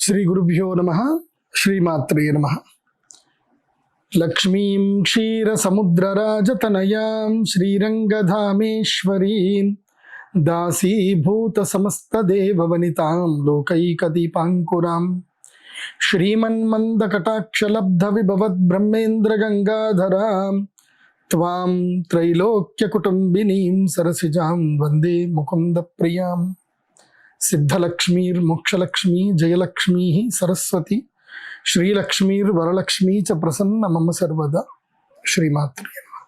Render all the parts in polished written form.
శ్రీ గురుభ్యో నమః. శ్రీమాత్రే నమః. లక్ష్మీం క్షీరసముద్రరాజతనయాం శ్రీరంగధామేశ్వరీం దాసీభూత సమస్తదేవవనితాం లోకైకదీపాంకురాం శ్రీమన్మందకటాక్షలబ్ధవిభవద్బ్రహ్మేంద్రగంగాధరాం త్వాం త్రైలోక్యకుటుంబినీం సరసిజాం వందే ముకుందప్రియాం. సిద్ధలక్ష్మీర్మోక్షలక్ష్మీ జయలక్ష్మీ సరస్వతి శ్రీలక్ష్మీర్వరలక్ష్మీ చ ప్రసన్న మమ సర్వదా. శ్రీమాత్రే నమః.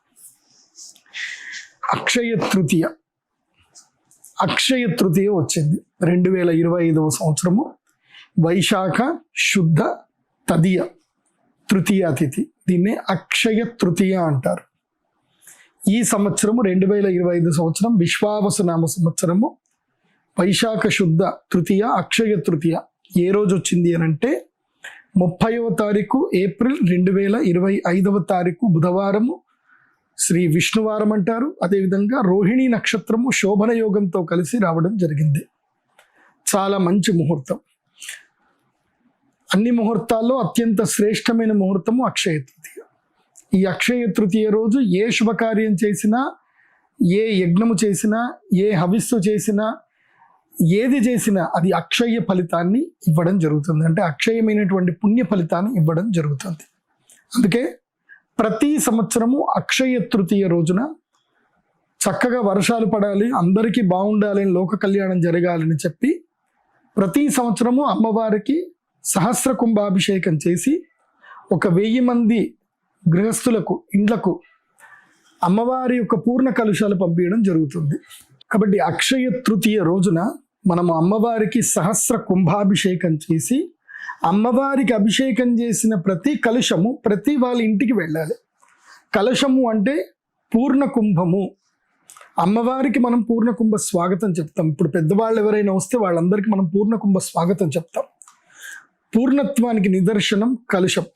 అక్షయ తృతీయ వచ్చింది 2025 సంవత్సరము. వైశాఖ శుద్ధ తదియ తృతీయ తిథి. దీన్నే అక్షయ తృతీయ అంటారు. ఈ సంవత్సరము 2025 సంవత్సరం విశ్వావసునామ సంవత్సరము. వైశాఖ శుద్ధ తృతీయ అక్షయ తృతీయ ఏ రోజు వచ్చింది అని అంటే 30వ తారీఖు ఏప్రిల్ 2025వ తారీఖు బుధవారము, శ్రీ విష్ణువారం అంటారు. అదేవిధంగా రోహిణి నక్షత్రము శోభన యోగంతో కలిసి రావడం జరిగింది. చాలా మంచి ముహూర్తం. అన్ని ముహూర్తాల్లో అత్యంత శ్రేష్టమైన ముహూర్తము అక్షయ తృతీయ. ఈ అక్షయ తృతీయ రోజు ఏ శుభకార్యం చేసినా, ఏ యజ్ఞము చేసినా, ఏ హవిస్సు చేసినా, ఏది చేసినా అది అక్షయ ఫలితాన్ని ఇవ్వడం జరుగుతుంది. అంటే అక్షయమైనటువంటి పుణ్య ఫలితాన్ని ఇవ్వడం జరుగుతుంది. అందుకే ప్రతి సంవత్సరము అక్షయ తృతీయ రోజున చక్కగా వర్షాలు పడాలి, అందరికీ బాగుండాలి, లోక కళ్యాణం జరగాలని చెప్పి ప్రతి సంవత్సరము అమ్మవారికి సహస్ర కుంభాభిషేకం చేసి 1000 మంది గృహస్థులకు ఇండ్లకు అమ్మవారి యొక్క పూర్ణ కలుషాలు పంపించడం జరుగుతుంది. కాబట్టి అక్షయ తృతీయ రోజున మనము అమ్మవారికి సహస్ర కుంభాభిషేకం చేసి అమ్మవారికి అభిషేకం చేసిన ప్రతి కలుషము ప్రతి వాళ్ళ ఇంటికి వెళ్ళాలి. కలశము అంటే పూర్ణ కుంభము. అమ్మవారికి మనం పూర్ణ కుంభ స్వాగతం చెప్తాం. ఇప్పుడు పెద్దవాళ్ళు ఎవరైనా వస్తే వాళ్ళందరికీ మనం పూర్ణ కుంభ స్వాగతం చెప్తాం. పూర్ణత్వానికి నిదర్శనం కలుషం.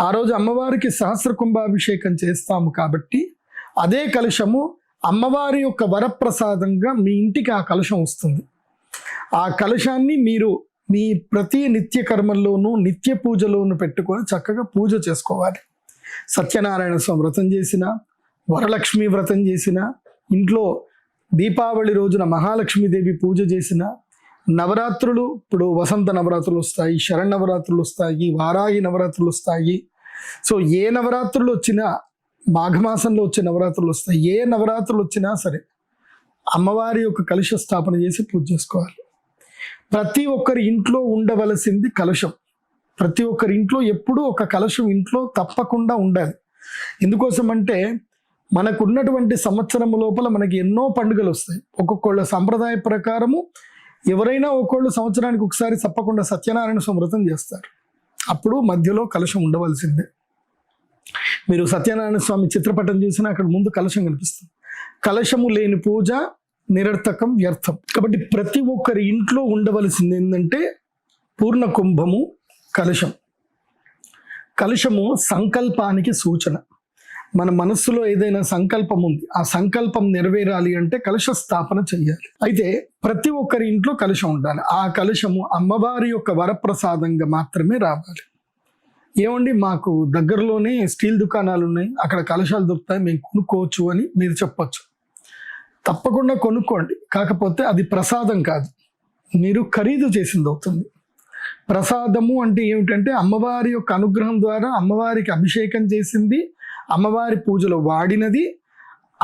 ఆ రోజు అమ్మవారికి సహస్ర కుంభాభిషేకం చేస్తాము కాబట్టి అదే కలుషము అమ్మవారి యొక్క వరప్రసాదంగా మీ ఇంటికి ఆ కలశం వస్తుంది. ఆ కలశాన్ని మీరు మీ ప్రతి నిత్య కర్మల్లోనూ నిత్య పూజలోనూ పెట్టుకొని చక్కగా పూజ చేసుకోవాలి. సత్యనారాయణ స్వామి వ్రతం చేసిన, వరలక్ష్మి వ్రతం చేసిన, ఇంట్లో దీపావళి రోజున మహాలక్ష్మీదేవి పూజ చేసిన, నవరాత్రులు ఇప్పుడు వసంత నవరాత్రులు వస్తాయి, శరణవరాత్రులు వస్తాయి, వారాహి నవరాత్రులు వస్తాయి. సో ఏ నవరాత్రులు వచ్చినా, మాఘమాసంలో వచ్చే నవరాత్రులు వస్తాయి, ఏ నవరాత్రులు వచ్చినా సరే అమ్మవారి యొక్క కలుష స్థాపన చేసి పూజ చేసుకోవాలి. ప్రతి ఒక్కరి ఇంట్లో ఉండవలసింది కలుషం. ప్రతి ఒక్కరి ఇంట్లో ఎప్పుడూ ఒక కలుషం ఇంట్లో తప్పకుండా ఉండాలి. ఎందుకోసం అంటే మనకున్నటువంటి సంవత్సరం లోపల మనకి ఎన్నో పండుగలు వస్తాయి. ఒక్కొక్కళ్ళ సంప్రదాయ ప్రకారము ఎవరైనా ఒక్కొళ్ళు సంవత్సరానికి ఒకసారి తప్పకుండా సత్యనారాయణ స్వామి వ్రతం చేస్తారు. అప్పుడు మధ్యలో కలుషం ఉండవలసిందే. మీరు సత్యనారాయణ స్వామి చిత్రపటం చూసినా అక్కడ ముందు కలశం కనిపిస్తుంది. కలశము లేని పూజ నిరర్థకం, వ్యర్థం. కాబట్టి ప్రతి ఒక్కరి ఇంట్లో ఉండవలసింది ఏంటంటే పూర్ణ కుంభము, కలశం. కలశము సంకల్పానికి సూచన. మన మనస్సులో ఏదైనా సంకల్పం ఉంది, ఆ సంకల్పం నెరవేరాలి అంటే కలశ స్థాపన చెయ్యాలి. అయితే ప్రతి ఒక్కరి ఇంట్లో కలశం ఉండాలి. ఆ కలశము అమ్మవారి యొక్క వరప్రసాదంగా మాత్రమే రావాలి. ఏమండి మాకు దగ్గరలోనే స్టీల్ దుకాణాలు ఉన్నాయి, అక్కడ కలశాలు దొరుకుతాయి, మేము కొనుక్కోవచ్చు అని మీరు చెప్పొచ్చు. తప్పకుండా కొనుక్కోండి. కాకపోతే అది ప్రసాదం కాదు, మీరు ఖరీదు చేసింది అవుతుంది. ప్రసాదము అంటే ఏమిటంటే అమ్మవారి యొక్క అనుగ్రహం ద్వారా అమ్మవారికి అభిషేకం చేసింది, అమ్మవారి పూజలో వాడినది,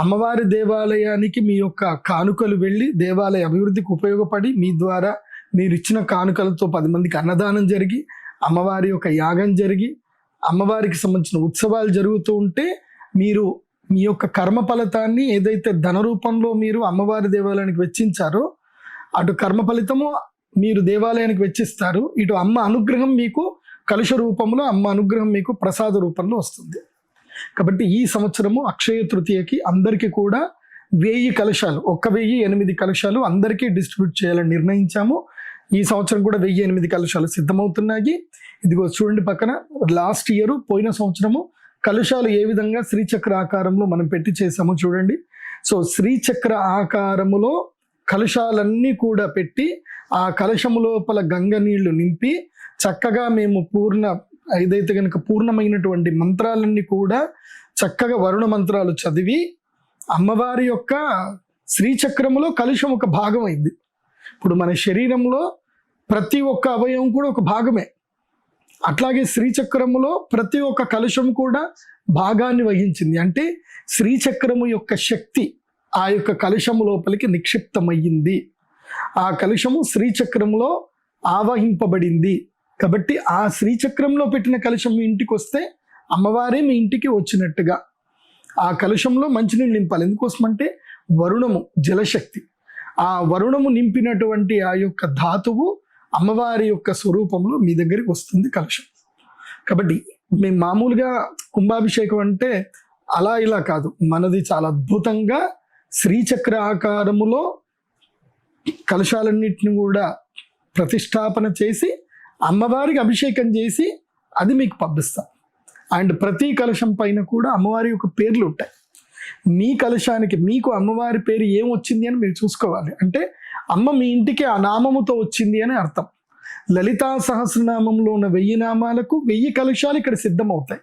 అమ్మవారి దేవాలయానికి మీ యొక్క కానుకలు వెళ్ళి దేవాలయ అభివృద్ధికి ఉపయోగపడి మీ ద్వారా మీరు ఇచ్చిన కానుకలతో 10 మందికి అన్నదానం జరిగి అమ్మవారి యొక్క యాగం జరిగి అమ్మవారికి సంబంధించిన ఉత్సవాలు జరుగుతూ ఉంటే మీరు మీ యొక్క కర్మ ఫలితాన్ని ఏదైతే ధన రూపంలో మీరు అమ్మవారి దేవాలయానికి వెచ్చించారో అటు కర్మ ఫలితము మీరు దేవాలయానికి వెచ్చిస్తారు, ఇటు అమ్మ అనుగ్రహం మీకు కలుష రూపంలో, అమ్మ అనుగ్రహం మీకు ప్రసాద రూపంలో వస్తుంది. కాబట్టి ఈ సంవత్సరము అక్షయ తృతీయకి అందరికీ కూడా 1000 కలశాలు, 1008 కలశాలు అందరికీ డిస్ట్రిబ్యూట్ చేయాలని నిర్ణయించాము. ఈ సంవత్సరం కూడా 1008 కలశాలు సిద్ధమవుతున్నాయి. ఇదిగో చూడండి పక్కన. లాస్ట్ ఇయర్ పోయిన సంవత్సరము కలశాలు ఏ విధంగా శ్రీచక్ర ఆకారంలో మనం పెట్టి చేసామో చూడండి. సో శ్రీచక్ర ఆకారములో కలశాలన్నీ కూడా పెట్టి ఆ కలశము లోపల గంగ నీళ్లు నింపి చక్కగా మేము ఏదైతే కనుక పూర్ణమైనటువంటి మంత్రాలన్నీ కూడా చక్కగా వరుణ మంత్రాలు చదివి అమ్మవారి యొక్క శ్రీచక్రములో కలుషం ఒక భాగం అయింది. ఇప్పుడు మన శరీరంలో ప్రతి ఒక్క అవయవం కూడా ఒక భాగమే, అట్లాగే శ్రీచక్రములో ప్రతి ఒక్క కలుషం కూడా భాగాన్ని వహించింది. అంటే శ్రీచక్రము యొక్క శక్తి ఆ యొక్క కలుషము లోపలికి నిక్షిప్తమయ్యింది. ఆ కలుషము శ్రీచక్రంలో ఆవహింపబడింది. కాబట్టి ఆ శ్రీచక్రంలో పెట్టిన కలుషం మీ ఇంటికి వస్తే అమ్మవారే మీ ఇంటికి వచ్చినట్టుగా. ఆ కలుషంలో మంచినీళ్ళు నింపాలి. ఎందుకోసమంటే వరుణము జలశక్తి, ఆ వరుణము నింపినటువంటి ఆ యొక్క ధాతువు అమ్మవారి యొక్క స్వరూపంలో మీ దగ్గరికి వస్తుంది కలుషం. కాబట్టి మేము మామూలుగా కుంభాభిషేకం అంటే అలా ఇలా కాదు, మనది చాలా అద్భుతంగా శ్రీచక్ర ఆకారములో కలశాలన్నింటిని కూడా ప్రతిష్టాపన చేసి అమ్మవారికి అభిషేకం చేసి అది మీకు పంపిస్తాం. అండ్ ప్రతి కలశం పైన కూడా అమ్మవారి యొక్క పేర్లు ఉంటాయి. మీ కలశానికి మీకు అమ్మవారి పేరు ఏం వచ్చింది అని మీరు చూసుకోవాలి. అంటే అమ్మ మీ ఇంటికి ఆ నామముతో వచ్చింది అని అర్థం. లలితా సహస్రనామంలో ఉన్న 1000 నామాలకు 1000 కలశాలు ఇక్కడ సిద్ధమవుతాయి.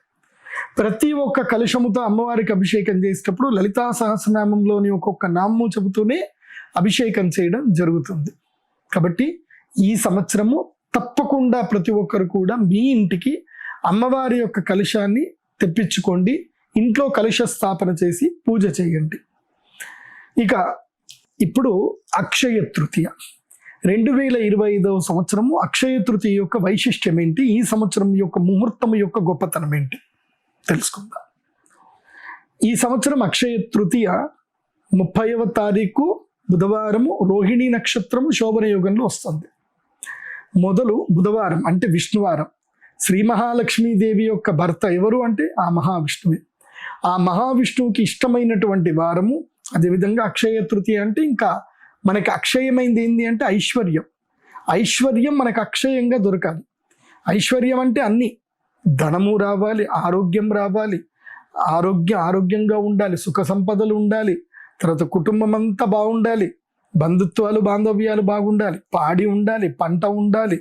ప్రతి ఒక్క కలశముతో అమ్మవారికి అభిషేకం చేసేటప్పుడు లలితా సహస్రనామంలోని ఒక్కొక్క నామము చెబుతూనే అభిషేకం చేయడం జరుగుతుంది. కాబట్టి ఈ సంవత్సరము తప్పకుండా ప్రతి ఒక్కరు కూడా మీ ఇంటికి అమ్మవారి యొక్క కలశాన్ని తెప్పించుకోండి. ఇంట్లో కలశ స్థాపన చేసి పూజ చేయండి. ఇక ఇప్పుడు అక్షయ తృతీయ 2025వ సంవత్సరము అక్షయ తృతీయ యొక్క వైశిష్ట్యం ఏంటి, ఈ సంవత్సరం యొక్క ముహూర్తం యొక్క గొప్పతనం ఏంటి తెలుసుకుందాం. ఈ సంవత్సరం అక్షయ తృతీయ 30వ తారీఖు బుధవారము రోహిణీ నక్షత్రము శోభన యోగంలో వస్తుంది. మొదలు బుధవారం అంటే విష్ణువారం. శ్రీ మహాలక్ష్మీదేవి యొక్క భర్త ఎవరు అంటే ఆ మహావిష్ణువే. ఆ మహావిష్ణువుకి ఇష్టమైనటువంటి వారము. అదేవిధంగా అక్షయ తృతీయ అంటే ఇంకా మనకి అక్షయమైంది ఏంటి అంటే ఐశ్వర్యం. ఐశ్వర్యం మనకు అక్షయంగా దొరకాలి. ఐశ్వర్యం అంటే అన్ని, ధనము రావాలి, ఆరోగ్యం రావాలి, ఆరోగ్యంగా ఉండాలి, సుఖ సంపదలు ఉండాలి, తర్వాత కుటుంబం అంతా బాగుండాలి, బంధుత్వాలు బాంధవ్యాలు బాగుండాలి, పాడి ఉండాలి, పంట ఉండాలి,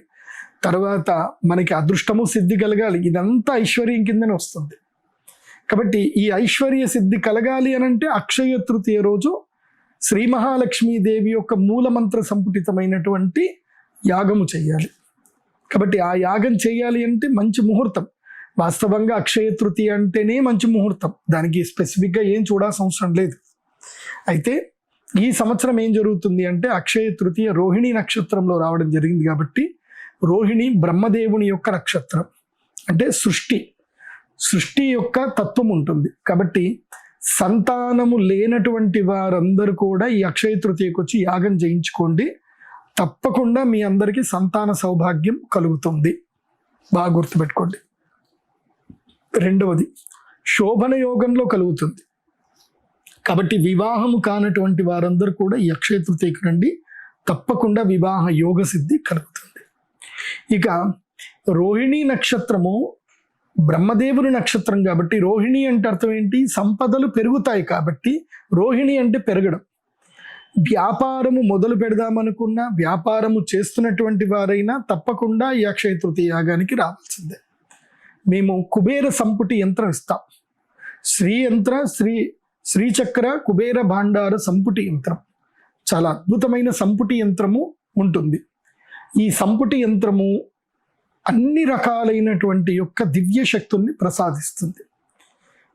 తర్వాత మనకి అదృష్టము సిద్ధి కలగాలి. ఇదంతా ఐశ్వర్యం కిందనే వస్తుంది. కాబట్టి ఈ ఐశ్వర్య సిద్ధి కలగాలి అని అంటే అక్షయ తృతీయ రోజు శ్రీ మహాలక్ష్మీదేవి యొక్క మూలమంత్ర సంపుటితమైనటువంటి యాగము చేయాలి. కాబట్టి ఆ యాగం చేయాలి అంటే మంచి ముహూర్తం. వాస్తవంగా అక్షయ తృతీయ అంటేనే మంచి ముహూర్తం, దానికి స్పెసిఫిక్గా ఏం చూడాల్సిన అవసరం లేదు. అయితే ఈ సంవత్సరం ఏం జరుగుతుంది అంటే అక్షయ తృతీయ రోహిణీ నక్షత్రంలో రావడం జరిగింది. కాబట్టి రోహిణి బ్రహ్మదేవుని యొక్క నక్షత్రం, అంటే సృష్టి యొక్క తత్వం ఉంటుంది. కాబట్టి సంతానము లేనటువంటి వారందరూ కూడా ఈ అక్షయ తృతీయకు వచ్చి యాగం చేయించుకోండి. తప్పకుండా మీ అందరికీ సంతాన సౌభాగ్యం కలుగుతుంది. బాగా గుర్తుపెట్టుకోండి. రెండవది శోభన యోగంలో కలుగుతుంది. కాబట్టి వివాహము కానటువంటి వారందరూ కూడా ఈ అక్షయ తృతీయకు రండి, తప్పకుండా వివాహ యోగ సిద్ధి కలుగుతుంది. ఇక రోహిణీ నక్షత్రము బ్రహ్మదేవుని నక్షత్రం కాబట్టి రోహిణి అంటే అర్థం ఏంటి, సంపదలు పెరుగుతాయి. కాబట్టి రోహిణి అంటే పెరగడం. వ్యాపారము మొదలు పెడదామనుకున్నా, వ్యాపారము చేస్తున్నటువంటి వారైనా తప్పకుండా ఈ అక్షయ తృతీయ యాగానికి రావాల్సిందే. మేము కుబేర సంపుటి యంత్రం ఇస్తాం. శ్రీచక్ర కుబేర భాండార సంపుటి యంత్రం, చాలా అద్భుతమైన సంపుటి యంత్రము ఉంటుంది. ఈ సంపుటి యంత్రము అన్ని రకాలైనటువంటి యొక్క దివ్య శక్తుల్ని ప్రసాదిస్తుంది.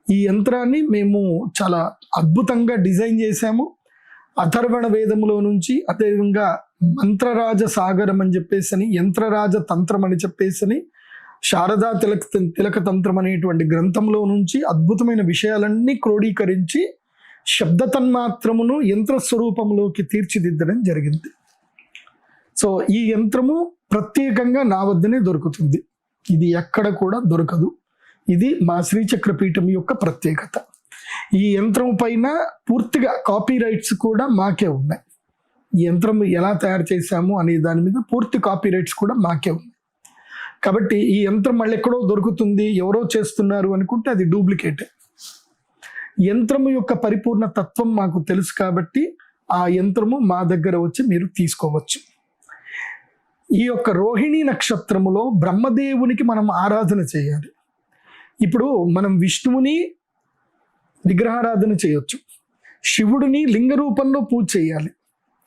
ఈ యంత్రాన్ని మేము చాలా అద్భుతంగా డిజైన్ చేశాము. అథర్వణ వేదములో నుంచి, అదేవిధంగా మంత్రరాజ సాగరం అని చెప్పేసి, యంత్రరాజ తంత్రం అని చెప్పేసి, శారదా తిలక తంత్రం అనేటువంటి గ్రంథంలో నుంచి అద్భుతమైన విషయాలన్నీ క్రోడీకరించి శబ్ద తన్మాత్రమును యంత్ర స్వరూపంలోకి తీర్చిదిద్దడం జరిగింది. సో ఈ యంత్రము ప్రత్యేకంగా నా వద్దనే దొరుకుతుంది, ఇది ఎక్కడ కూడా దొరకదు. ఇది మా శ్రీచక్ర పీఠం యొక్క ప్రత్యేకత. ఈ యంత్రం పైన పూర్తిగా కాపీ రైట్స్ కూడా మాకే ఉన్నాయి. ఈ యంత్రం ఎలా తయారు చేశాము అనే దాని మీద పూర్తి కాపీ రైట్స్ కూడా మాకే ఉన్నాయి. కాబట్టి ఈ యంత్రం మళ్ళీ ఎక్కడో దొరుకుతుంది, ఎవరో చేస్తున్నారు అనుకుంటే అది డూప్లికేటే. యంత్రము యొక్క పరిపూర్ణ తత్వం మాకు తెలుసు కాబట్టి ఆ యంత్రము మా దగ్గర వచ్చి మీరు తీసుకోవచ్చు. ఈ యొక్క రోహిణీ నక్షత్రములో బ్రహ్మదేవునికి మనం ఆరాధన చేయాలి. ఇప్పుడు మనం విష్ణువుని విగ్రహారాధన చేయొచ్చు, శివుడిని లింగ రూపంలో పూజ చేయాలి.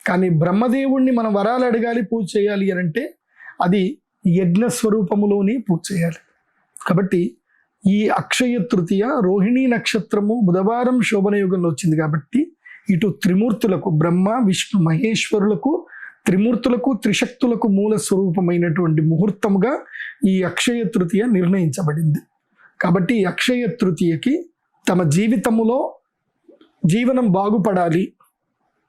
కానీ బ్రహ్మదేవుణ్ణి మనం వరాలు అడగాలి, పూజ చేయాలి అని అంటే అది యజ్ఞ స్వరూపములోని పూజ చేయాలి. కాబట్టి ఈ అక్షయ తృతీయ రోహిణీ నక్షత్రము బుధవారం శోభన యుగంలో వచ్చింది కాబట్టి ఇటు త్రిమూర్తులకు, బ్రహ్మ విష్ణు మహేశ్వరులకు, త్రిమూర్తులకు త్రిశక్తులకు మూల స్వరూపమైనటువంటి ముహూర్తముగా ఈ అక్షయ తృతీయ నిర్ణయించబడింది. కాబట్టి ఈ అక్షయ తృతీయకి తమ జీవితములో జీవనం బాగుపడాలి,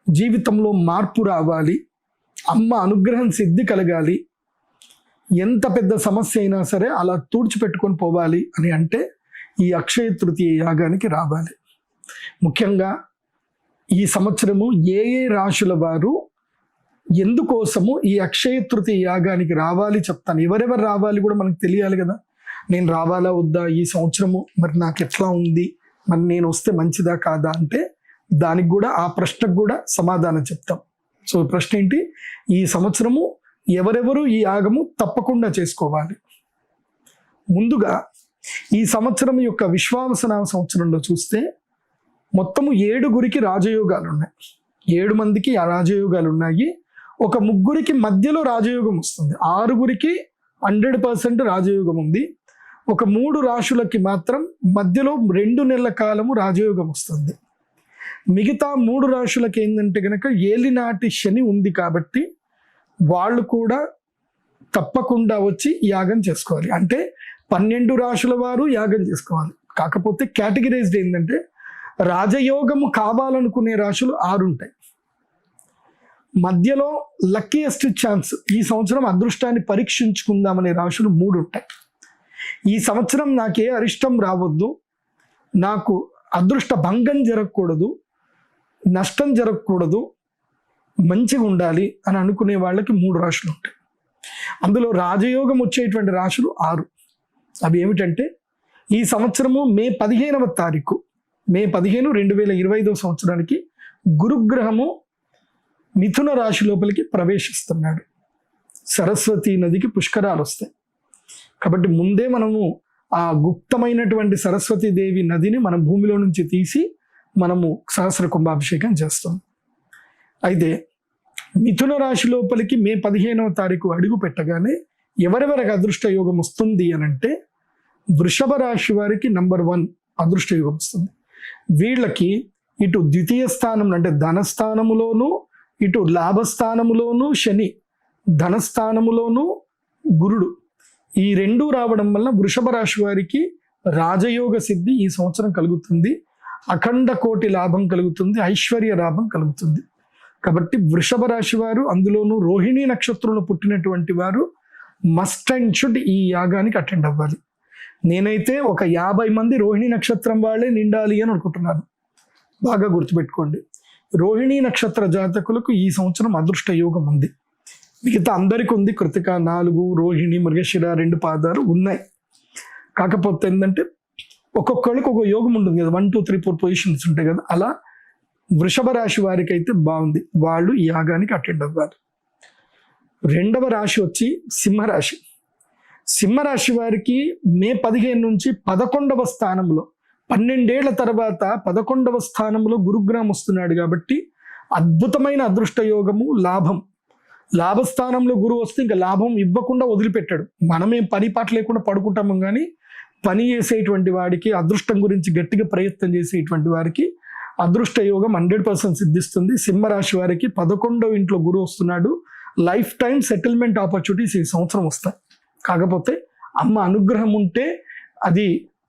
జీవితంలో మార్పు రావాలి, అమ్మ అనుగ్రహం సిద్ధి కలగాలి, ఎంత పెద్ద సమస్య అయినా సరే అలా తుడిచిపెట్టుకొని పోవాలి అని అంటే ఈ అక్షయ తృతీయ యాగానికి రావాలి. ముఖ్యంగా ఈ సంవత్సరము ఏ ఏ రాశుల వారు ఎందుకోసము ఈ అక్షయ తృతీయ యాగానికి రావాలి చెప్తాను. ఎవరెవరు రావాలి కూడా మనకు తెలియాలి కదా. నేను రావాలా వద్దా, ఈ సంవత్సరము మరి నాకు ఎట్లా ఉంది, మరి నేను వస్తే మంచిదా కాదా అంటే దానికి కూడా, ఆ ప్రశ్నకు కూడా సమాధానం చెప్తాం. సో ప్రశ్న ఏంటి, ఈ సంవత్సరము ఎవరెవరు ఈ యాగము తప్పకుండా చేసుకోవాలి. ముందుగా ఈ సంవత్సరం యొక్క విశ్వావసనామ సంవత్సరంలో చూస్తే మొత్తము 7 రాజయోగాలు ఉన్నాయి. 7 మందికి ఆ రాజయోగాలు ఉన్నాయి. ఒక 3 మధ్యలో రాజయోగం వస్తుంది. 6 100% రాజయోగం ఉంది. ఒక 3 రాశులకి మాత్రం మధ్యలో 2 నెలల కాలము రాజయోగం వస్తుంది. మిగతా 3 రాశులకి ఏంటంటే కనుక ఏలినాటి శని ఉంది కాబట్టి వాళ్ళు కూడా తప్పకుండా వచ్చి యాగం చేసుకోవాలి. అంటే 12 రాశుల వారు యాగం చేసుకోవాలి. కాకపోతే కేటగిరైజ్డ్ ఏంటంటే రాజయోగము కావాలనుకునే రాశులు 6 ఉంటాయి. మధ్యలో లక్కీయెస్ట్ ఛాన్స్, ఈ సంవత్సరం అదృష్టాన్ని పరీక్షించుకుందామనే రాశులు 3 ఉంటాయి. ఈ సంవత్సరం నాకే అరిష్టం రావద్దు, నాకు అదృష్ట భంగం జరగకూడదు, నష్టం జరగకూడదు, మంచిగా ఉండాలి అని అనుకునే వాళ్ళకి 3 రాశులు ఉంటాయి. అందులో రాజయోగం వచ్చేటువంటి రాశులు 6. అవి ఏమిటంటే ఈ సంవత్సరము మే 15వ తారీఖు, మే 15, 2025 సంవత్సరానికి గురుగ్రహము మిథున రాశి లోపలికి ప్రవేశిస్తున్నాడు. సరస్వతి నదికి పుష్కరాలు వస్తాయి కాబట్టి ముందే మనము ఆ గుప్తమైనటువంటి సరస్వతీదేవి నదిని మన భూమిలో నుంచి తీసి మనము సహస్ర కుంభాభిషేకం చేస్తాం. అయితే మిథున రాశి లోపలికి మే 15వ తారీఖు అడుగు పెట్టగానే ఎవరెవరికి అదృష్ట యోగం వస్తుంది అని అంటే వృషభ రాశి వారికి నంబర్ 1 అదృష్ట యోగం వస్తుంది. వీళ్ళకి ఇటు ద్వితీయ స్థానం అంటే ధనస్థానములోను, ఇటు లాభస్థానములోను శని, ధనస్థానములోను గురుడు, ఈ 2 రావడం వల్ల వృషభ రాశి వారికి రాజయోగ సిద్ధి ఈ సంవత్సరం కలుగుతుంది. అఖండ కోటి లాభం కలుగుతుంది, ఐశ్వర్య లాభం కలుగుతుంది. కాబట్టి వృషభ రాశి వారు, అందులోనూ రోహిణీ నక్షత్రంలో పుట్టినటువంటి వారు మస్ట్ అండ్ షుడ్ ఈ యాగానికి అటెండ్ అవ్వాలి. నేనైతే ఒక 50 మంది రోహిణీ నక్షత్రం వాళ్ళే నిండాలి అని అనుకుంటున్నాను. బాగా గుర్తుపెట్టుకోండి, రోహిణీ నక్షత్ర జాతకులకు ఈ సంవత్సరం అదృష్ట యోగం ఉంది. మిగతా అందరికీ ఉంది. కృతిక 4, రోహిణి, మృగశిర 2 పాదాలు ఉన్నాయి. కాకపోతే ఏంటంటే ఒక్కొక్కళ్ళకి ఒక యోగం ఉంటుంది కదా, 1, 2, 3, 4 పొజిషన్స్ ఉంటాయి కదా. అలా వృషభ రాశి వారికి అయితే బాగుంది, వాళ్ళు ఈ యాగానికి అటెండ్ అవ్వాలి. 2వ రాశి వచ్చి సింహరాశి. సింహరాశి వారికి మే 15 నుంచి 11వ స్థానంలో, 12 ఏళ్ల తర్వాత 11వ స్థానంలో గురుగ్రహం వస్తున్నాడు కాబట్టి అద్భుతమైన అదృష్ట యోగము, లాభం. లాభస్థానంలో గురువు వస్తే ఇంకా లాభం ఇవ్వకుండా వదిలిపెట్టాడు. మనమేం పని పాట లేకుండా పడుకుంటాము, కానీ పని చేసేటువంటి వాడికి, అదృష్టం గురించి గట్టిగా ప్రయత్నం చేసేటువంటి వారికి అదృష్ట యోగం 100% సిద్ధిస్తుంది. సింహరాశి వారికి 11వ ఇంట్లో గురువు వస్తున్నాడు. లైఫ్ టైం సెటిల్మెంట్ ఆపర్చునిటీస్ ఈ సంవత్సరం వస్తాయి. కాకపోతే అమ్మ అనుగ్రహం ఉంటే, అది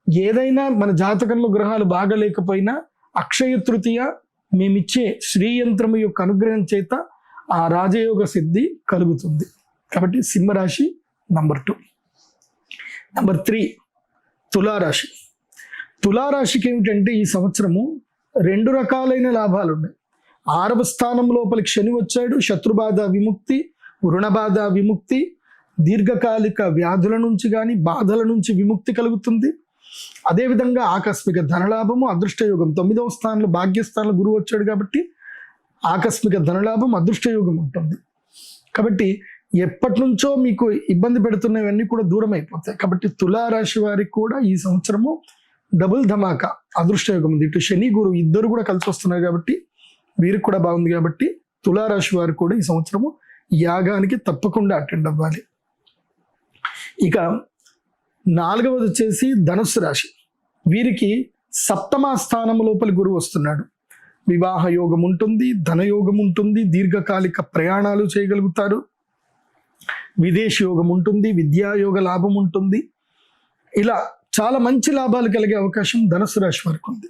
ఏదైనా మన జాతకంలో గ్రహాలు బాగలేకపోయినా అక్షయ తృతీయ మేమిచ్చే శ్రీయంత్రము యొక్క అనుగ్రహం చేత ఆ రాజయోగ సిద్ధి కలుగుతుంది. కాబట్టి సింహరాశి నంబర్ 2. నంబర్ 3 తులారాశి. తులారాశికి ఏమిటంటే ఈ సంవత్సరము 2 రకాలైన లాభాలు ఉన్నాయి. 6వ స్థానం లోపలికి శని వచ్చాడు. శత్రుబాధ విముక్తి, రుణబాధ విముక్తి, దీర్ఘకాలిక వ్యాధుల నుంచి కానీ బాధల నుంచి విముక్తి కలుగుతుంది. అదేవిధంగా ఆకస్మిక ధనలాభము, అదృష్టయోగం. 9వ స్థానంలో భాగ్యస్థానంలో గురువు వచ్చాడు కాబట్టి ఆకస్మిక ధనలాభం, అదృష్టయోగం ఉంటుంది. కాబట్టి ఎప్పటి నుంచో మీకు ఇబ్బంది పెడుతున్నవన్నీ కూడా దూరం అయిపోతాయి. కాబట్టి తులారాశి వారికి కూడా ఈ సంవత్సరము డబుల్ ధమాకా అదృష్టయోగం ఉంది. ఇటు శని గురు ఇద్దరు కూడా కలిసి వస్తున్నారు కాబట్టి వీరికి కూడా బాగుంది. కాబట్టి తులారాశి వారు కూడా ఈ సంవత్సరము యాగానికి తప్పకుండా అటెండ్ అవ్వాలి. ఇక 4వది వచ్చేసి ధనుస్సు రాశి. వీరికి 7వ స్థానం లోపలి గురువు వస్తున్నాడు. వివాహ యోగం ఉంటుంది, ధనయోగం ఉంటుంది, దీర్ఘకాలిక ప్రయాణాలు చేయగలుగుతారు, విదేశీ యోగం ఉంటుంది, విద్యాయోగ లాభం ఉంటుంది. ఇలా చాలా మంచి లాభాలు కలిగే అవకాశం ధనుసు రాశి వరకు ఉంది.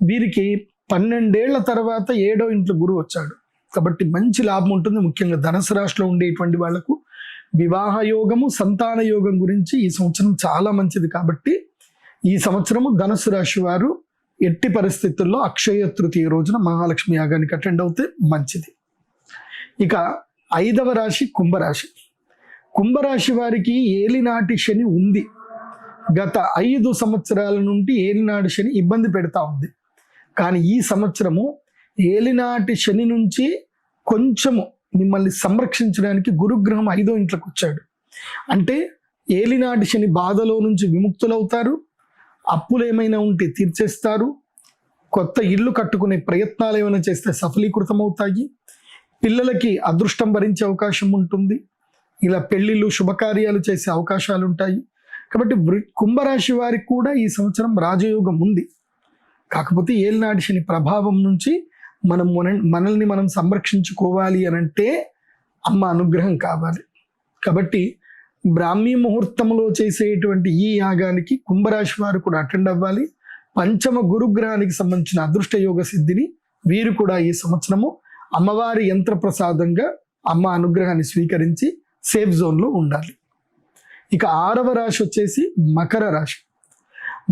వీరికి 12 ఏళ్ల తర్వాత 7వ ఇంట్లో గురువు వచ్చాడు కాబట్టి మంచి లాభం ఉంటుంది. ముఖ్యంగా ధనుసు రాశిలో ఉండేటువంటి వాళ్లకు వివాహ యోగము, సంతాన యోగం గురించి ఈ సంవత్సరం చాలా మంచిది. కాబట్టి ఈ సంవత్సరము ధనుసు రాశి వారు ఎట్టి పరిస్థితుల్లో అక్షయ తృతీయ రోజున మహాలక్ష్మి యాగానికి అటెండ్ అవుతే మంచిది. ఇక 5వ రాశి కుంభరాశి. కుంభరాశి వారికి ఏలినాటి శని ఉంది. గత 5 సంవత్సరాల నుండి ఏలినాటి శని ఇబ్బంది పెడతా ఉంది. కానీ ఈ సంవత్సరము ఏలినాటి శని నుంచి కొంచెము మిమ్మల్ని సంరక్షించడానికి గురుగ్రహం 5వ ఇంట్లోకి వచ్చాడు. అంటే ఏలినాటి శని బాధలో నుంచి విముక్తులవుతారు, అప్పులు ఏమైనా ఉంటే తీర్చేస్తారు, కొత్త ఇల్లు కట్టుకునే ప్రయత్నాలు ఏమైనా చేస్తే సఫలీకృతం అవుతాయి, పిల్లలకి అదృష్టం భరించే అవకాశం ఉంటుంది, ఇలా పెళ్లిళ్ళు శుభకార్యాలు చేసే అవకాశాలు ఉంటాయి. కాబట్టి కుంభరాశి వారికి కూడా ఈ సంవత్సరం రాజయోగం ఉంది. కాకపోతే ఏలినాటి శని ప్రభావం నుంచి మనల్ని మనం సంరక్షించుకోవాలి అని అంటే అమ్మ అనుగ్రహం కావాలి. కాబట్టి బ్రాహ్మీ ముహూర్తంలో చేసేటువంటి ఈ యాగానికి కుంభరాశి వారు కూడా అటెండ్ అవ్వాలి. పంచమ గురుగ్రహానికి సంబంధించిన అదృష్ట యోగ సిద్ధిని వీరు కూడా ఈ సంవత్సరము అమ్మవారి యంత్ర ప్రసాదంగా అమ్మ అనుగ్రహాన్ని స్వీకరించి సేఫ్ జోన్లో ఉండాలి. ఇక 6వ రాశి వచ్చేసి మకర రాశి.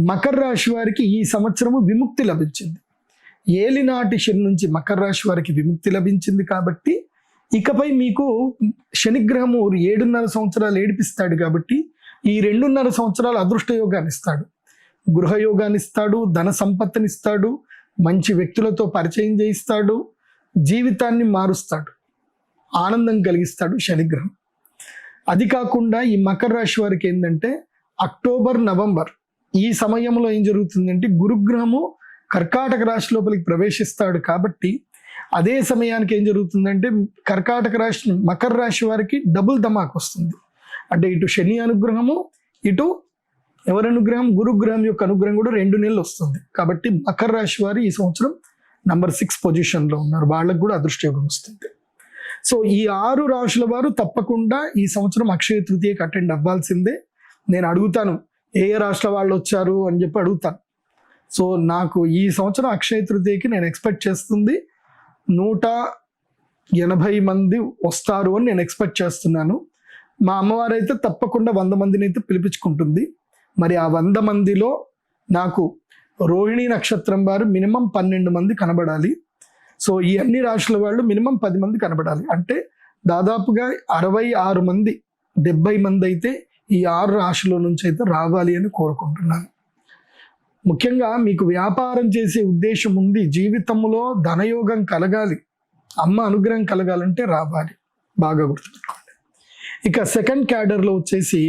మకర రాశి వారికి ఈ సంవత్సరము విముక్తి లభించింది. ఏలినాటి శని నుంచి మకర రాశి వారికి విముక్తి లభించింది. కాబట్టి ఇకపై మీకు శనిగ్రహము 7.5 సంవత్సరాలు ఏడిపిస్తాడు. కాబట్టి ఈ 2.5 సంవత్సరాలు అదృష్ట యోగాన్ని ఇస్తాడు, గృహయోగాన్ని ఇస్తాడు, ధన సంపత్తిని ఇస్తాడు, మంచి వ్యక్తులతో పరిచయం చేయిస్తాడు, జీవితాన్ని మారుస్తాడు, ఆనందం కలిగిస్తాడు శనిగ్రహం. అది కాకుండా ఈ మకర రాశి వారికి ఏంటంటే అక్టోబర్, నవంబర్ ఈ సమయంలో ఏం జరుగుతుందంటే గురుగ్రహము కర్కాటక రాశి లోపలికి ప్రవేశిస్తాడు. కాబట్టి అదే సమయానికి ఏం జరుగుతుందంటే కర్కాటక రాశి మకర రాశి వారికి డబుల్ ధమాక్ వస్తుంది. అంటే ఇటు శని అనుగ్రహము, ఇటు ఎవరి అనుగ్రహం, గురుగ్రహం యొక్క అనుగ్రహం కూడా 2 నెలలు వస్తుంది. కాబట్టి మకర రాశి వారు ఈ సంవత్సరం నంబర్ 6 పొజిషన్లో ఉన్నారు. వాళ్ళకు కూడా అదృష్టయోగం వస్తుంది. సో ఈ 6 రాశుల వారు తప్పకుండా ఈ సంవత్సరం అక్షయ తృతీయకి అటెండ్ అవ్వాల్సిందే. నేను అడుగుతాను ఏ రాష్ట్ర వాళ్ళు వచ్చారు అని చెప్పి అడుగుతాను. సో నాకు ఈ సంవత్సరం అక్షయ తృతీయకి నేను ఎక్స్పెక్ట్ చేస్తుంది 180 మంది వస్తారు అని నేను ఎక్స్పెక్ట్ చేస్తున్నాను. మా అమ్మవారు అయితే తప్పకుండా 100 మందిని అయితే పిలిపించుకుంటుంది. మరి ఆ 100 మందిలో నాకు రోహిణి నక్షత్రం వారు మినిమం 12 మంది కనబడాలి. సో ఈ అన్ని రాశుల వాళ్ళు మినిమం 10 మంది కనబడాలి. అంటే దాదాపుగా 66 మంది 70 మంది అయితే ఈ 6 రాశుల నుంచి అయితే రావాలి అని కోరుకుంటున్నాను. ముఖ్యంగా మీకు వ్యాపారం చేసే ఉద్దేశం ఉంది, జీవితంలో ధనయోగం కలగాలి, అమ్మ అనుగ్రహం కలగాలంటే రావాలి, బాగా గుర్తుపెట్టుకోండి. ఇక సెకండ్ క్యాడర్లో వచ్చేసి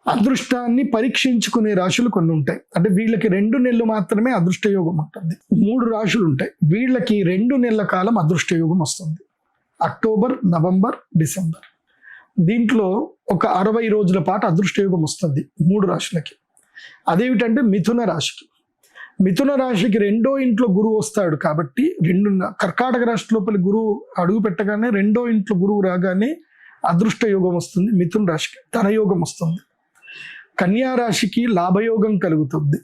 అదృష్టాన్ని పరీక్షించుకునే రాశులు కొన్ని ఉంటాయి. అంటే వీళ్ళకి 2 నెలలు మాత్రమే అదృష్ట యోగం ఉంటుంది. 3 రాశులు ఉంటాయి, వీళ్ళకి 2 నెలల కాలం అదృష్ట యోగం వస్తుంది. October, November, December. దీంట్లో ఒక 60 రోజుల పాటు అదృష్ట యోగం వస్తుంది 3 రాశులకి. అదేమిటంటే మిథున రాశికి. మిథున రాశికి 2వ ఇంట్లో గురువు వస్తాడు. కాబట్టి కర్కాటక రాశి లోపలి గురువు అడుగు పెట్టగానే 2వ ఇంట్లో గురువు రాగానే అదృష్ట యోగం వస్తుంది. మిథున రాశికి ధనయోగం వస్తుంది. కన్యా రాశికి లాభయోగం కలుగుతుంది.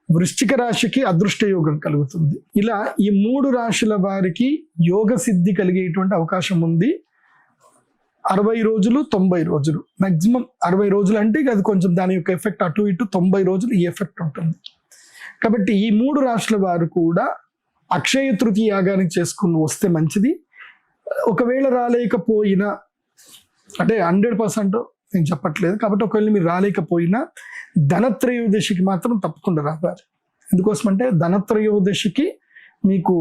వృశ్చిక రాశికి అదృష్ట యోగం కలుగుతుంది. ఇలా ఈ 3 రాశుల వారికి యోగ సిద్ధి కలిగేటువంటి అవకాశం ఉంది. 60 రోజులు, 90 రోజులు, మ్యాక్సిమం 60 రోజులు అంటే అది కొంచెం దాని యొక్క ఎఫెక్ట్ అటు ఇటు 90 రోజులు ఈ ఎఫెక్ట్ ఉంటుంది. కాబట్టి ఈ 3 రాశుల వారు కూడా అక్షయ తృతీయ యాగానికి చేసుకుని వస్తే మంచిది. ఒకవేళ రాలేకపోయినా, అంటే 100% నేను చెప్పట్లేదు, కాబట్టి ఒకవేళ మీరు రాలేకపోయినా ధనత్రయోదశికి మాత్రం తప్పకుండా రావాలి. ఎందుకోసమంటే ధనత్రయోదశికి మీకు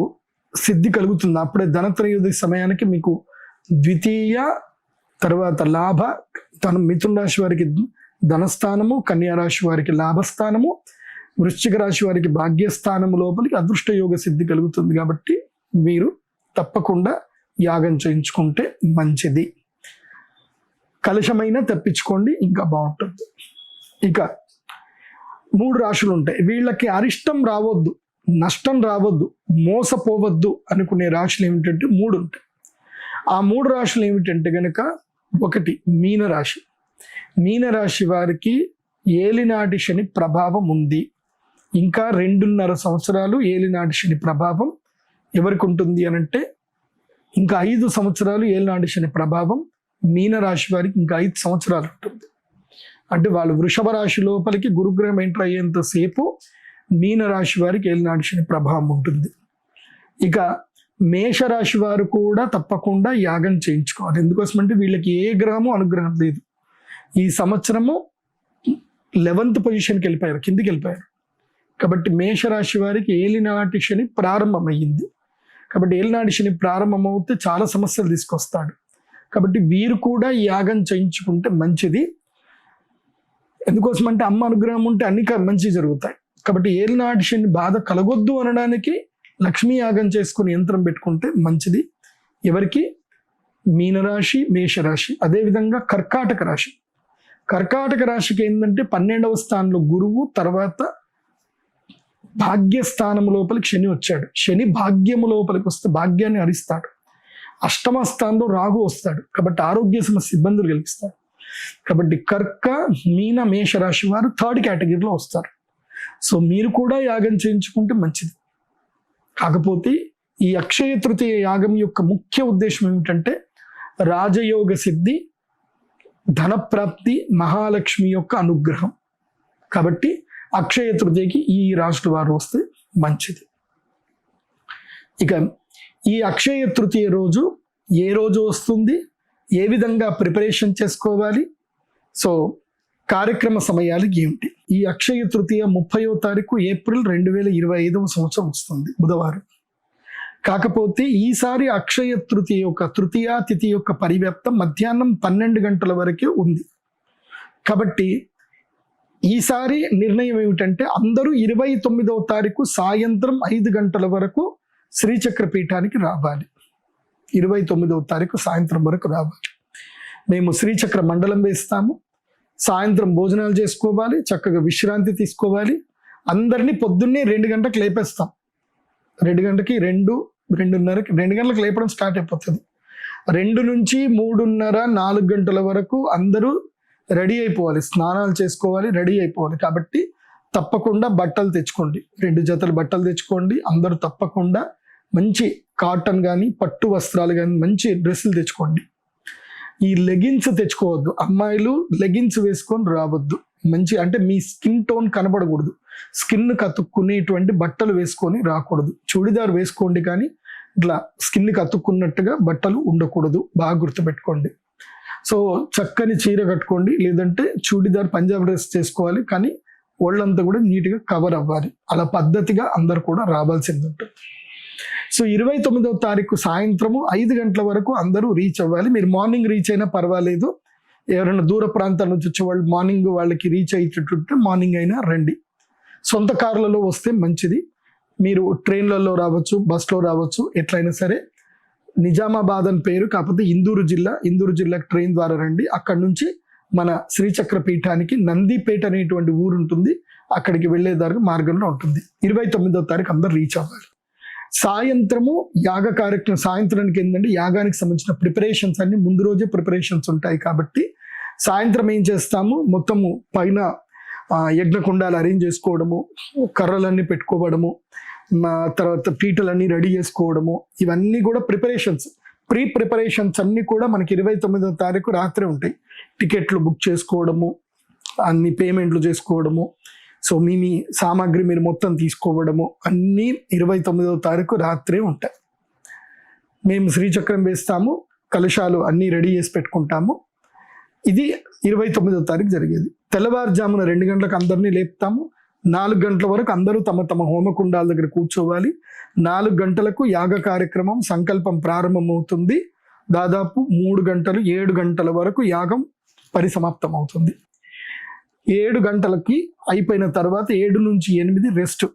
సిద్ధి కలుగుతుంది. అప్పుడే ధనత్రయోదశి సమయానికి మీకు ద్వితీయ, తర్వాత లాభ, మిథున రాశి వారికి ధనస్థానము, కన్యా రాశి వారికి లాభస్థానము, వృశ్చిక రాశి వారికి భాగ్యస్థానము లోపలికి అదృష్ట యోగ సిద్ధి కలుగుతుంది. కాబట్టి మీరు తప్పకుండా యాగం చేయించుకుంటే మంచిది. కలశమైనా తెప్పించుకోండి, ఇంకా బాగుంటుంది. ఇక 3 రాశులు ఉంటాయి. వీళ్ళకి అరిష్టం రావద్దు, నష్టం రావద్దు, మోసపోవద్దు అనుకునే రాశులు ఏమిటంటే 3 ఉంటాయి. ఆ 3 రాశులు ఏమిటంటే కనుక, 1 మీనరాశి. మీనరాశి వారికి ఏలినాటి శని ప్రభావం ఉంది. ఇంకా 2.5 సంవత్సరాలు ఏలినాటి శని ప్రభావం ఎవరికి ఉంటుంది అనంటే, ఇంకా 5 సంవత్సరాలు ఏలినాటి శని ప్రభావం మీనరాశి వారికి ఇంకా 5 సంవత్సరాలు ఉంటుంది. అంటే వాళ్ళు వృషభ రాశి లోపలికి గురుగ్రహం ఎంటర్ అయ్యేంతసేపు మీనరాశి వారికి ఏలినాటి శని ప్రభావం ఉంటుంది. ఇక మేషరాశి వారు కూడా తప్పకుండా యాగం చేయించుకోవాలి. ఎందుకోసమంటే వీళ్ళకి ఏ గ్రహము అనుగ్రహం లేదు. ఈ సంవత్సరము 11th పొజిషన్కి వెళ్ళిపోయారు, కిందికి వెళ్ళిపోయారు. కాబట్టి మేషరాశి వారికి ఏలినాటి శని ప్రారంభమయ్యింది. కాబట్టి ఏలినాటి శని ప్రారంభమవుతే చాలా సమస్యలు తీసుకొస్తాడు. కాబట్టి వీరు కూడా యాగం చేయించుకుంటే మంచిది. ఎందుకోసమంటే అమ్మ అనుగ్రహం ఉంటే అన్ని మంచి జరుగుతాయి. కాబట్టి ఏలినాటి శని బాధ కలగొద్దు అనడానికి లక్ష్మీ యాగం చేసుకుని యంత్రం పెట్టుకుంటే మంచిది. ఎవరికి? మీనరాశి, మేషరాశి. అదేవిధంగా కర్కాటక రాశి. కర్కాటక రాశికి ఏంటంటే 12వ స్థానంలో గురువు, తర్వాత భాగ్యస్థానం లోపలికి శని వచ్చాడు. శని భాగ్యము లోపలికి వస్తే భాగ్యాన్ని హరిస్తాడు. 8వ స్థానంలో రాహు వస్తాడు. కాబట్టి ఆరోగ్య సమస్య, ఇబ్బందులు కలిగిస్తాడు. కాబట్టి కర్క, మీన, మేషరాశి వారు 3rd కేటగిరీలో వస్తారు. సో మీరు కూడా యాగం చేయించుకుంటే మంచిది. కాకపోతే ఈ అక్షయ తృతీయ యాగం యొక్క ముఖ్య ఉద్దేశం ఏమిటంటే రాజయోగ సిద్ధి, ధనప్రాప్తి, మహాలక్ష్మి యొక్క అనుగ్రహం. కాబట్టి అక్షయ తృతీయకి ఈ రాశుల వారు వస్తే మంచిది. ఇక ఈ అక్షయ తృతీయ రోజు ఏ రోజు వస్తుంది, ఏ విధంగా ప్రిపరేషన్ చేసుకోవాలి, సో కార్యక్రమ సమయాలు ఏమిటి? ఈ అక్షయ తృతీయ 30వ తారీఖు ఏప్రిల్ 2025వ సంవత్సరం వస్తుంది, బుధవారం. కాకపోతే ఈసారి అక్షయ తృతీయ యొక్క తృతీయ తిథి యొక్క పరివ్యాప్తం మధ్యాహ్నం 12 గంటల వరకే ఉంది. కాబట్టి ఈసారి నిర్ణయం ఏమిటంటే అందరూ 29వ తారీఖు సాయంత్రం 5 గంటల వరకు శ్రీచక్ర పీఠానికి రావాలి. 29వ తారీఖు సాయంత్రం వరకు రావాలి. మేము శ్రీచక్ర మండలం వేస్తాము. సాయంత్రం భోజనాలు చేసుకోవాలి, చక్కగా విశ్రాంతి తీసుకోవాలి. అందరినీ పొద్దున్నే 2 గంటలకు లేపేస్తాం. 2 గంటకి 2:30కి 2 గంటలకు లేపడం స్టార్ట్ అయిపోతుంది. 2 నుంచి 3:30, 4 గంటల వరకు అందరూ రెడీ అయిపోవాలి, స్నానాలు చేసుకోవాలి, రెడీ అయిపోవాలి. కాబట్టి తప్పకుండా బట్టలు తెచ్చుకోండి, 2 జతలు బట్టలు తెచ్చుకోండి. అందరూ తప్పకుండా మంచి కాటన్ కానీ పట్టు వస్త్రాలు కానీ మంచి డ్రెస్సులు తెచ్చుకోండి. ఈ లెగిన్స్ తెచ్చుకోవద్దు. అమ్మాయిలు లెగిన్స్ వేసుకొని రావద్దు. మంచి అంటే మీ స్కిన్ టోన్ కనబడకూడదు, స్కిన్ కతుక్కునేటువంటి బట్టలు వేసుకొని రాకూడదు. చూడిదార్ వేసుకోండి, కానీ ఇట్లా స్కిన్ కతుక్కున్నట్టుగా బట్టలు ఉండకూడదు. బాగా గుర్తుపెట్టుకోండి. సో చక్కని చీర కట్టుకోండి, లేదంటే చూడిదార్ పంజాబ్ డ్రెస్ చేసుకోవాలి, కానీ ఒళ్ళంతా కూడా నీట్గా కవర్ అవ్వాలి. అలా పద్ధతిగా అందరు కూడా రావాల్సింది ఉంటుంది. సో 29వ తారీఖు సాయంత్రము 5 గంటల వరకు అందరూ రీచ్ అవ్వాలి. మీరు మార్నింగ్ రీచ్ అయినా పర్వాలేదు. ఎవరైనా దూర ప్రాంతాల నుంచి వచ్చే వాళ్ళు మార్నింగ్ వాళ్ళకి రీచ్ అయ్యేటట్టుంటే మార్నింగ్ అయినా రండి. సొంత కార్లలో వస్తే మంచిది. మీరు ట్రైన్లలో రావచ్చు, బస్లో రావచ్చు, ఎట్లయినా సరే. నిజామాబాద్ అని పేరు, కాకపోతే ఇందూరు జిల్లాకి ట్రైన్ ద్వారా రండి. అక్కడి నుంచి మన శ్రీచక్ర పీఠానికి నందిపేట అనేటువంటి ఊరు ఉంటుంది, అక్కడికి వెళ్ళే మార్గంలో ఉంటుంది. 29వ తారీఖు అందరు రీచ్ అవ్వాలి. సాయంత్రము యాగ కార్యక్రమం, సాయంత్రానికి ఏంటంటే యాగానికి సంబంధించిన ప్రిపరేషన్స్ అన్ని ముందు రోజే ప్రిపరేషన్స్ ఉంటాయి. కాబట్టి సాయంత్రం ఏం చేస్తాము, మొత్తము పైన యజ్ఞకుండాలు అరేంజ్ చేసుకోవడము, కర్రలన్నీ పెట్టుకోవడము, తర్వాత పీటలన్నీ రెడీ చేసుకోవడము, ఇవన్నీ కూడా ప్రిపరేషన్స్, ప్రిపరేషన్స్ అన్నీ కూడా మనకి 29వ తారీఖు రాత్రి ఉంటాయి. టికెట్లు బుక్ చేసుకోవడము, అన్ని పేమెంట్లు చేసుకోవడము, సో మీ సామాగ్రి మీరు మొత్తం తీసుకోవడము అన్నీ 29వ తారీఖు రాత్రే ఉంటాయి. మేము శ్రీచక్రం వేస్తాము, కలశాలు అన్నీ రెడీ చేసి పెట్టుకుంటాము. ఇది 29వ తారీఖు జరిగేది. తెల్లవారుజామున 2 గంటలకు అందరినీ లేపుతాము. 4 గంటల వరకు అందరూ తమ తమ హోమకుండాల దగ్గర కూర్చోవాలి. 4 గంటలకు యాగ కార్యక్రమం సంకల్పం ప్రారంభమవుతుంది. దాదాపు 3 గంటలు 7 గంటల వరకు యాగం పరిసమాప్తం అవుతుంది. 7 గంటలకి అయిపోయిన తర్వాత 7 నుంచి 8 రెస్ట్,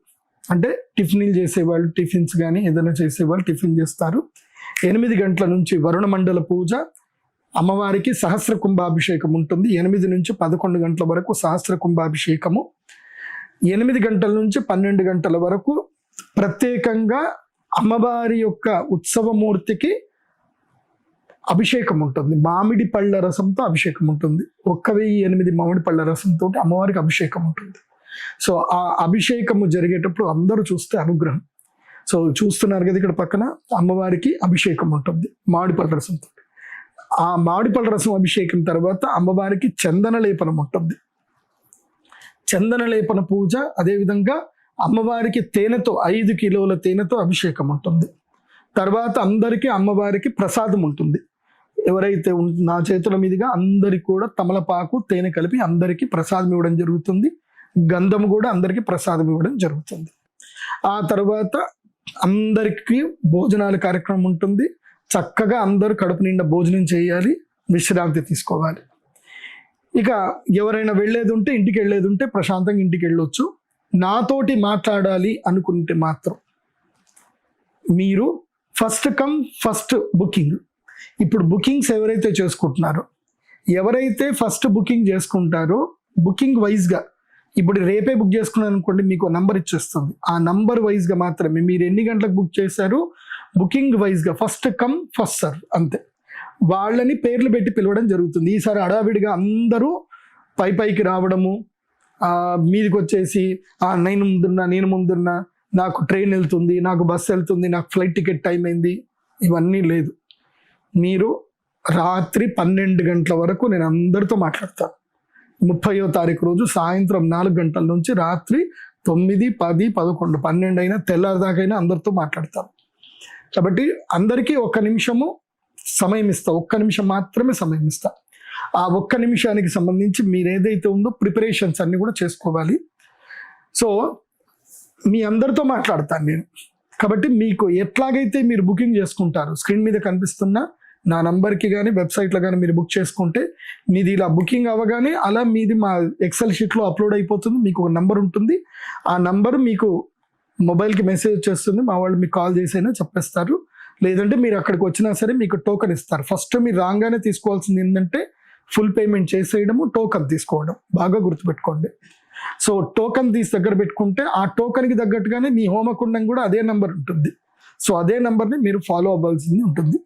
అంటే టిఫిన్లు చేసేవాళ్ళు టిఫిన్స్ కానీ ఏదైనా చేసేవాళ్ళు టిఫిన్ చేస్తారు. 8 గంటల నుంచి వరుణ మండల పూజ, అమ్మవారికి సహస్ర కుంభాభిషేకం ఉంటుంది. 8 నుంచి 11 గంటల వరకు సహస్ర కుంభాభిషేకము. 8 గంటల నుంచి 12 గంటల వరకు ప్రత్యేకంగా అమ్మవారి యొక్క ఉత్సవమూర్తికి అభిషేకం ఉంటుంది. మామిడి పళ్ళ రసంతో అభిషేకం ఉంటుంది. 1008 మామిడి పళ్ళ రసంతో అమ్మవారికి అభిషేకం ఉంటుంది. సో ఆ అభిషేకము జరిగేటప్పుడు అందరూ చూస్తే అనుగ్రహం. సో చూస్తున్నారు కదా ఇక్కడ పక్కన అమ్మవారికి అభిషేకం ఉంటుంది మామిడి పళ్ళ రసంతో. ఆ మామిడి పళ్ళ రసం అభిషేకం తర్వాత అమ్మవారికి చందన లేపనం ఉంటుంది. చందన లేపన పూజ, అదేవిధంగా అమ్మవారికి తేనెతో 5 కిలోల తేనెతో అభిషేకం ఉంటుంది. తర్వాత అందరికీ అమ్మవారికి ప్రసాదం ఉంటుంది. ఎవరైతే నా చేతుల మీదుగా అందరికి కూడా తమలపాకు తేనె కలిపి అందరికీ ప్రసాదం ఇవ్వడం జరుగుతుంది. గంధం కూడా అందరికీ ప్రసాదం ఇవ్వడం జరుగుతుంది. ఆ తర్వాత అందరికీ భోజనాల కార్యక్రమం ఉంటుంది. చక్కగా అందరూ కడుపు నిండా భోజనం చేయాలి, విశ్రాంతి తీసుకోవాలి. ఇక ఎవరైనా వెళ్ళేది ఉంటే ఇంటికి వెళ్ళేది ఉంటే ప్రశాంతంగా ఇంటికి వెళ్ళొచ్చు. నాతోటి మాట్లాడాలి అనుకుంటే మాత్రం మీరు ఫస్ట్ కమ్ ఫస్ట్ బుకింగ్. ఇప్పుడు బుకింగ్స్ ఎవరైతే చేసుకుంటున్నారో, ఎవరైతే ఫస్ట్ బుకింగ్ చేసుకుంటారో బుకింగ్ వైజ్గా, ఇప్పుడు రేపే బుక్ చేసుకున్నాను అనుకోండి, మీకు నంబర్ ఇచ్చేస్తుంది. ఆ నంబర్ వైజ్గా మాత్రమే మీరు ఎన్ని గంటలకు బుక్ చేశారు, బుకింగ్ వైజ్గా ఫస్ట్ కమ్ ఫస్ట్ సర్వ్ అంతే. వాళ్ళని పేర్లు పెట్టి పిలవడం జరుగుతుంది. ఈసారి హడావిడిగా అందరూ పైకి రావడము, మీదికి వచ్చేసి నేను ముందున్నా, నాకు ట్రైన్ వెళ్తుంది, నాకు బస్సు వెళ్తుంది, నాకు ఫ్లైట్ టికెట్ టైం అయింది, ఇవన్నీ లేదు. మీరు రాత్రి 12 గంటల వరకు నేను అందరితో మాట్లాడతాను. 30వ తారీఖు రోజు సాయంత్రం 4 గంటల నుంచి రాత్రి 9, 10, 11, 12 అయినా తెల్లారిదాకైనా అందరితో మాట్లాడతాను. కాబట్టి అందరికీ 1 నిమిషము సమయం ఇస్తా, 1 నిమిషం మాత్రమే సమయం ఇస్తా. ఆ 1 నిమిషానికి సంబంధించి మీరు ఏదైతే ఉందో ప్రిపరేషన్స్ అన్ని కూడా చేసుకోవాలి. సో మీ అందరితో మాట్లాడతాను నేను. కాబట్టి మీకు ఎట్లాగైతే మీరు బుకింగ్ చేసుకుంటారు, స్క్రీన్ మీద కనిపిస్తున్న నా నంబర్కి కానీ వెబ్సైట్లో కానీ మీరు బుక్ చేసుకుంటే మీది ఇలా బుకింగ్ అవ్వగానే అలా మీది మా ఎక్సెల్ షీట్లో అప్లోడ్ అయిపోతుంది. మీకు ఒక నంబర్ ఉంటుంది. ఆ నంబర్ మీకు మొబైల్కి మెసేజ్ వచ్చేస్తుంది. మా వాళ్ళు మీకు కాల్ చేసైనా చెప్పేస్తారు. లేదంటే మీరు అక్కడికి వచ్చినా సరే మీకు టోకెన్ ఇస్తారు. ఫస్ట్ మీరు రాగానే తీసుకోవాల్సింది ఏంటంటే ఫుల్ పేమెంట్ చేసేయడము, టోకెన్ తీసుకోవడం. బాగా గుర్తుపెట్టుకోండి. సో టోకెన్ తీసి దగ్గర పెట్టుకుంటే ఆ టోకెన్కి తగ్గట్టుగానే మీ హోమకుండం కూడా అదే నెంబర్ ఉంటుంది. సో అదే నెంబర్ని మీరు ఫాలో అవ్వాల్సింది ఉంటుంది.